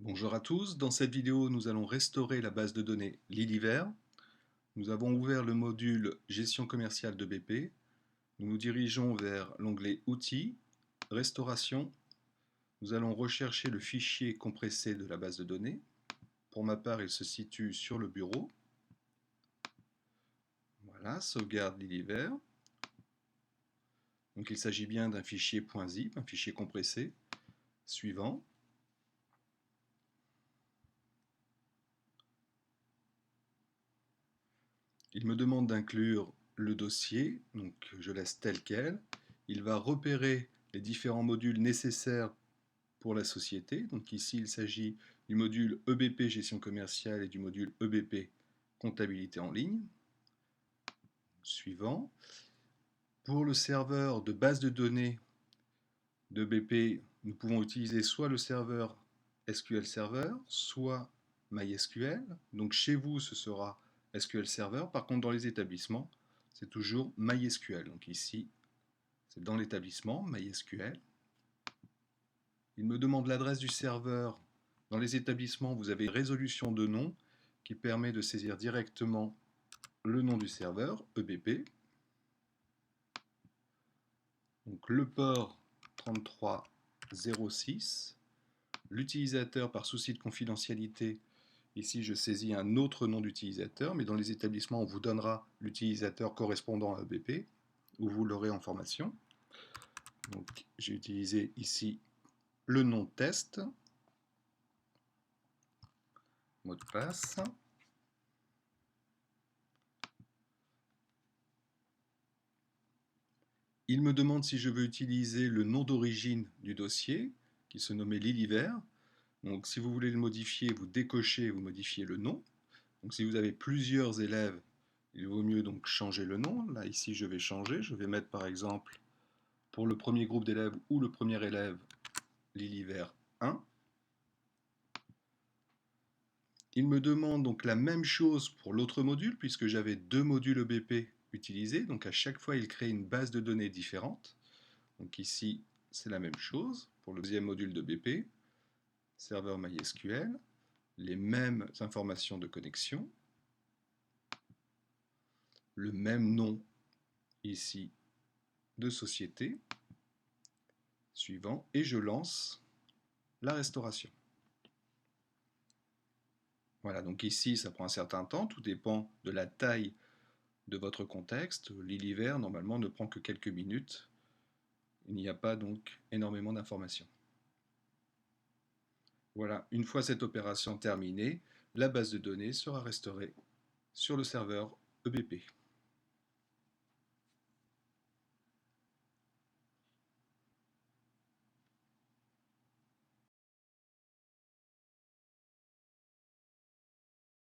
Bonjour à tous, dans cette vidéo nous allons restaurer la base de données Liliver. Nous avons ouvert le module Gestion commerciale de BP. Nous nous dirigeons vers l'onglet Outils, Restauration. Nous allons rechercher le fichier compressé de la base de données. Pour ma part, il se situe sur le bureau. Voilà, sauvegarde Liliver. Donc il s'agit bien d'un fichier .zip, un fichier compressé. Suivant. Il me demande d'inclure le dossier, donc je laisse tel quel. Il va repérer les différents modules nécessaires pour la société. Donc ici, il s'agit du module EBP gestion commerciale et du module EBP comptabilité en ligne. Suivant. Pour le serveur de base de données de BP, nous pouvons utiliser soit le serveur SQL Server, soit MySQL. Donc chez vous, ce sera SQL Server. Par contre, dans les établissements, c'est toujours MySQL. Donc ici, c'est dans l'établissement, MySQL. Il me demande l'adresse du serveur. Dans les établissements, vous avez une résolution de nom qui permet de saisir directement le nom du serveur, EBP. Donc le port 3306. L'utilisateur, par souci de confidentialité, ici je saisis un autre nom d'utilisateur, mais dans les établissements, on vous donnera l'utilisateur correspondant à EBP, où vous l'aurez en formation. Donc j'ai utilisé ici le nom test, mot de passe. Il me demande si je veux utiliser le nom d'origine du dossier, qui se nommait Liliver. Donc si vous voulez le modifier, vous décochez et vous modifiez le nom. Donc si vous avez plusieurs élèves, il vaut mieux donc changer le nom. Là ici je vais changer, je vais mettre par exemple pour le premier groupe d'élèves ou le premier élève Liliver 1. Il me demande donc la même chose pour l'autre module puisque j'avais deux modules EBP utilisés. Donc à chaque fois il crée une base de données différente. Donc ici c'est la même chose pour le deuxième module de BP, serveur MySQL, les mêmes informations de connexion, le même nom ici de société, suivant, et je lance la restauration. Voilà, donc ici ça prend un certain temps, tout dépend de la taille de votre contexte. Liliver normalement ne prend que quelques minutes, il n'y a pas donc énormément d'informations. Voilà, une fois cette opération terminée, la base de données sera restaurée sur le serveur EBP.